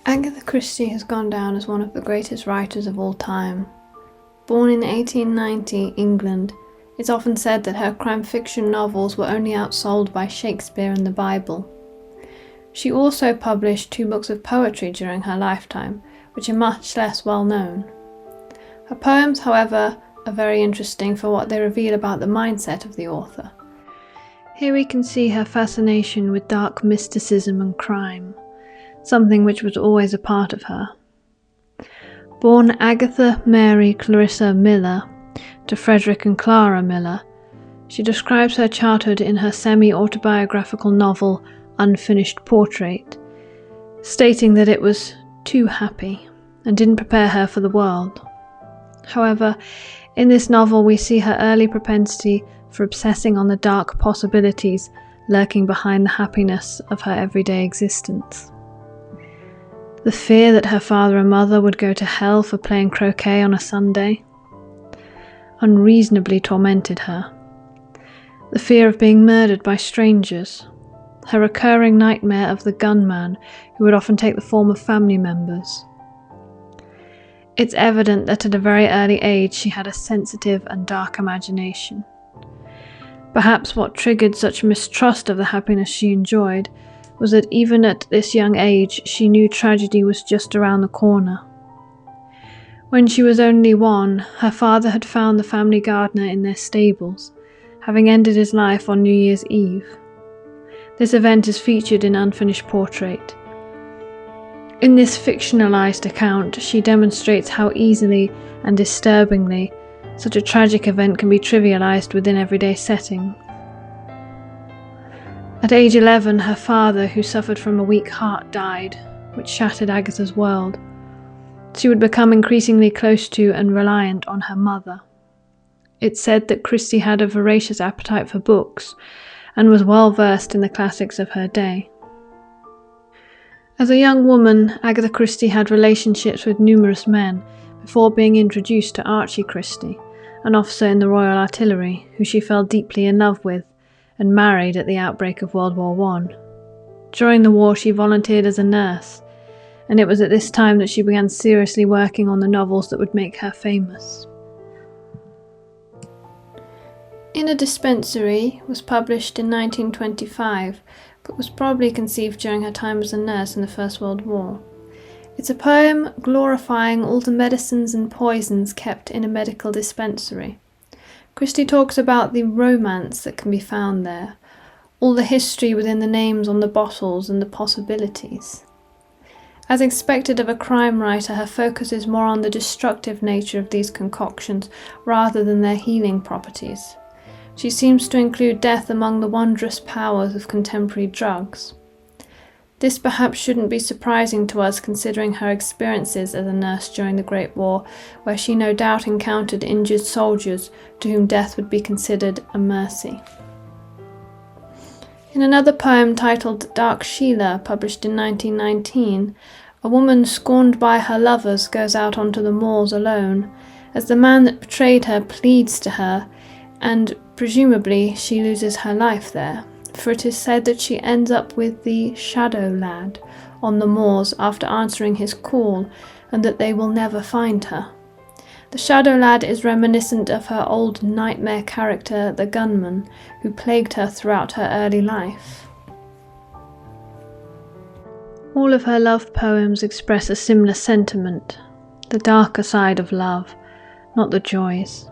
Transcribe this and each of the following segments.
Agatha Christie has gone down as one of the greatest writers of all time. Born in 1890 England, it's often said that her crime fiction novels were only outsold by Shakespeare and the Bible. She also published 2 books of poetry during her lifetime, which are much less well known. Her poems, however, are very interesting for what they reveal about the mindset of the author. Here we can see her fascination with dark mysticism and crime, something which was always a part of her. Born Agatha Mary Clarissa Miller to Frederick and Clara Miller, she describes her childhood in her semi-autobiographical novel Unfinished Portrait, stating that it was too happy and didn't prepare her for the world. However, in this novel we see her early propensity for obsessing on the dark possibilities lurking behind the happiness of her everyday existence. The fear that her father and mother would go to hell for playing croquet on a Sunday unreasonably tormented her. The fear of being murdered by strangers, her recurring nightmare of the gunman who would often take the form of family members. It's evident that at a very early age she had a sensitive and dark imagination. Perhaps what triggered such mistrust of the happiness she enjoyed was that even at this young age she knew tragedy was just around the corner. When she was only 1, her father had found the family gardener in their stables, having ended his life on New Year's Eve. This event is featured in Unfinished Portrait. In this fictionalized account, she demonstrates how easily and disturbingly such a tragic event can be trivialized within everyday settings. At age 11, her father, who suffered from a weak heart, died, which shattered Agatha's world. She would become increasingly close to and reliant on her mother. It's said that Christie had a voracious appetite for books and was well versed in the classics of her day. As a young woman, Agatha Christie had relationships with numerous men before being introduced to Archie Christie, an officer in the Royal Artillery, who she fell deeply in love with and married at the outbreak of World War I. During the war she volunteered as a nurse, and it was at this time that she began seriously working on the novels that would make her famous. In a Dispensary was published in 1925, but was probably conceived during her time as a nurse in the First World War. It's a poem glorifying all the medicines and poisons kept in a medical dispensary. Christie talks about the romance that can be found there, all the history within the names on the bottles and the possibilities. As expected of a crime writer, her focus is more on the destructive nature of these concoctions rather than their healing properties. She seems to include death among the wondrous powers of contemporary drugs. This perhaps shouldn't be surprising to us considering her experiences as a nurse during the Great War, where she no doubt encountered injured soldiers to whom death would be considered a mercy. In another poem titled Dark Sheila, published in 1919, a woman scorned by her lovers goes out onto the moors alone, as the man that betrayed her pleads to her, and presumably she loses her life there, for it is said that she ends up with the shadow lad on the moors after answering his call, and that they will never find her. The shadow lad is reminiscent of her old nightmare character, the gunman, who plagued her throughout her early life. All of her love poems express a similar sentiment, the darker side of love, not the joys.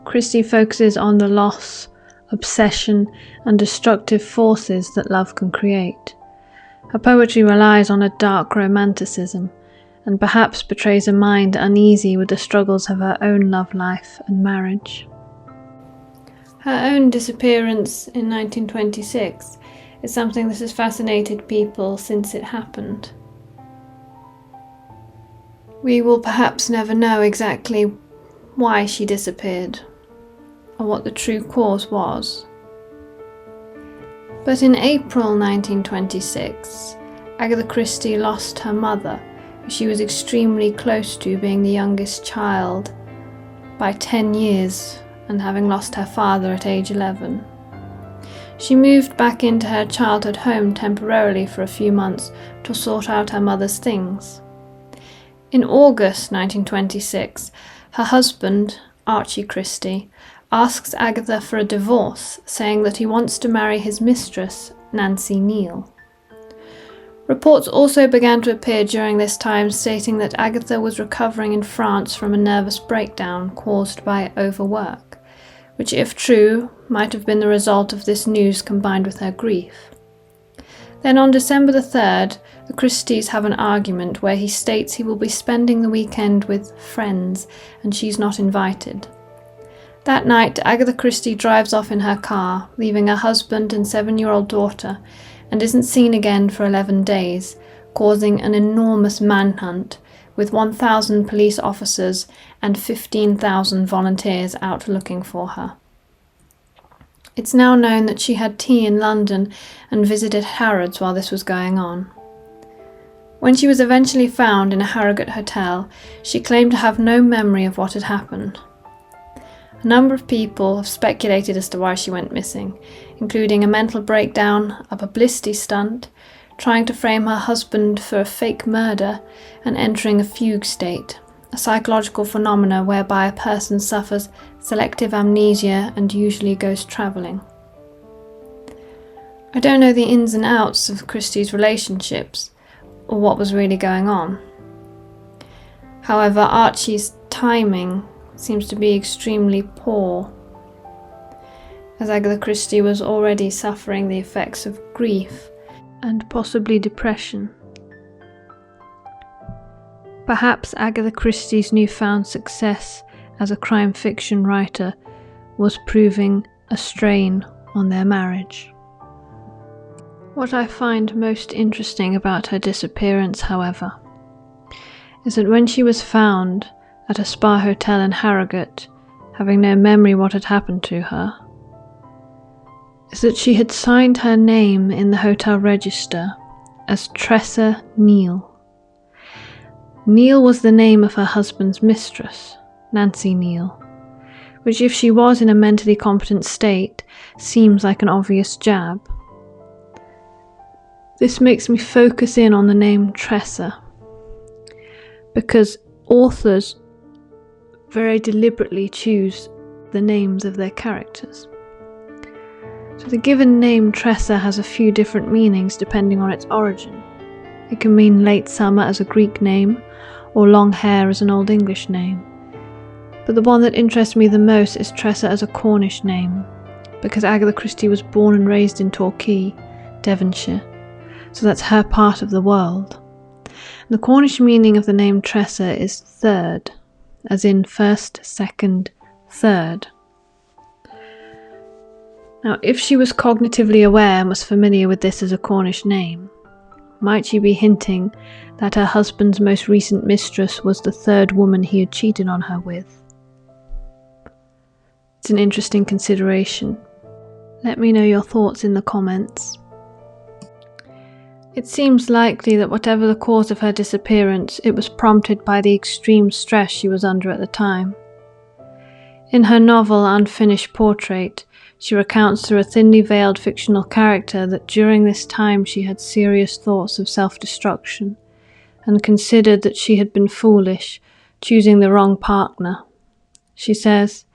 Christie focuses on the loss, obsession, and destructive forces that love can create. Her poetry relies on a dark romanticism, and perhaps portrays a mind uneasy with the struggles of her own love life and marriage. Her own disappearance in 1926 is something that has fascinated people since it happened. We will perhaps never know exactly why she disappeared, or what the true cause was. But in April 1926, Agatha Christie lost her mother, who she was extremely close to, being the youngest child by 10 years and having lost her father at age 11. She moved back into her childhood home temporarily for a few months to sort out her mother's things. In August 1926, her husband, Archie Christie, asks Agatha for a divorce, saying that he wants to marry his mistress, Nancy Neal. Reports also began to appear during this time stating that Agatha was recovering in France from a nervous breakdown caused by overwork, which, if true, might have been the result of this news combined with her grief. Then on December the 3rd, the Christies have an argument where he states he will be spending the weekend with friends and she's not invited. That night, Agatha Christie drives off in her car, leaving her husband and 7-year-old daughter, and isn't seen again for 11 days, causing an enormous manhunt, with 1,000 police officers and 15,000 volunteers out looking for her. It's now known that she had tea in London and visited Harrods while this was going on. When she was eventually found in a Harrogate hotel, she claimed to have no memory of what had happened. A number of people have speculated as to why she went missing, including a mental breakdown, a publicity stunt, trying to frame her husband for a fake murder, and entering a fugue state, a psychological phenomena whereby a person suffers selective amnesia and usually goes travelling. I don't know the ins and outs of Christie's relationships, or what was really going on. However, Archie's timing seems to be extremely poor, as Agatha Christie was already suffering the effects of grief and possibly depression. Perhaps Agatha Christie's newfound success as a crime fiction writer was proving a strain on their marriage. What I find most interesting about her disappearance, however, is that when she was found at a spa hotel in Harrogate, having no memory what had happened to her, is that she had signed her name in the hotel register as Tressa Neal. Neal was the name of her husband's mistress, Nancy Neal, which, if she was in a mentally competent state, seems like an obvious jab. This makes me focus in on the name Tressa, because authors very deliberately choose the names of their characters. So the given name Tressa has a few different meanings depending on its origin. It can mean late summer as a Greek name, or long hair as an Old English name. But the one that interests me the most is Tressa as a Cornish name, because Agatha Christie was born and raised in Torquay, Devonshire, so that's her part of the world. And the Cornish meaning of the name Tressa is third, as in first, second, third. Now, if she was cognitively aware and was familiar with this as a Cornish name, might she be hinting that her husband's most recent mistress was the third woman he had cheated on her with? It's an interesting consideration. Let me know your thoughts in the comments. It seems likely that whatever the cause of her disappearance, it was prompted by the extreme stress she was under at the time. In her novel Unfinished Portrait, she recounts through a thinly veiled fictional character that during this time she had serious thoughts of self-destruction and considered that she had been foolish, choosing the wrong partner. She says,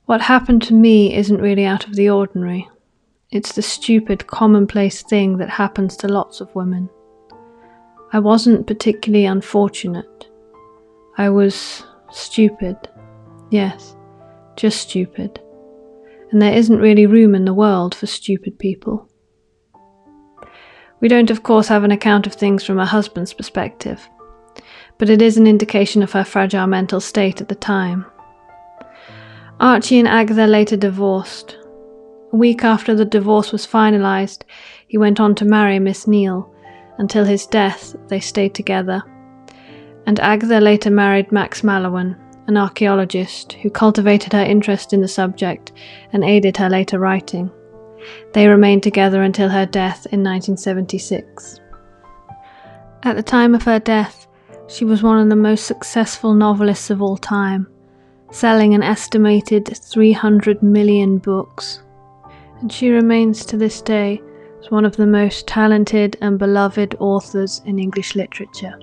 "What happened to me isn't really out of the ordinary. It's the stupid, commonplace thing that happens to lots of women. I wasn't particularly unfortunate. I was stupid. Yes, just stupid. And there isn't really room in the world for stupid people." We don't, of course, have an account of things from her husband's perspective, but it is an indication of her fragile mental state at the time. Archie and Agatha later divorced. A week after the divorce was finalised, he went on to marry Miss Neal. Until his death, they stayed together. And Agatha later married Max Mallowan, an archaeologist who cultivated her interest in the subject and aided her later writing. They remained together until her death in 1976. At the time of her death, she was one of the most successful novelists of all time, selling an estimated 300 million books. and she remains to this day as one of the most talented and beloved authors in English literature.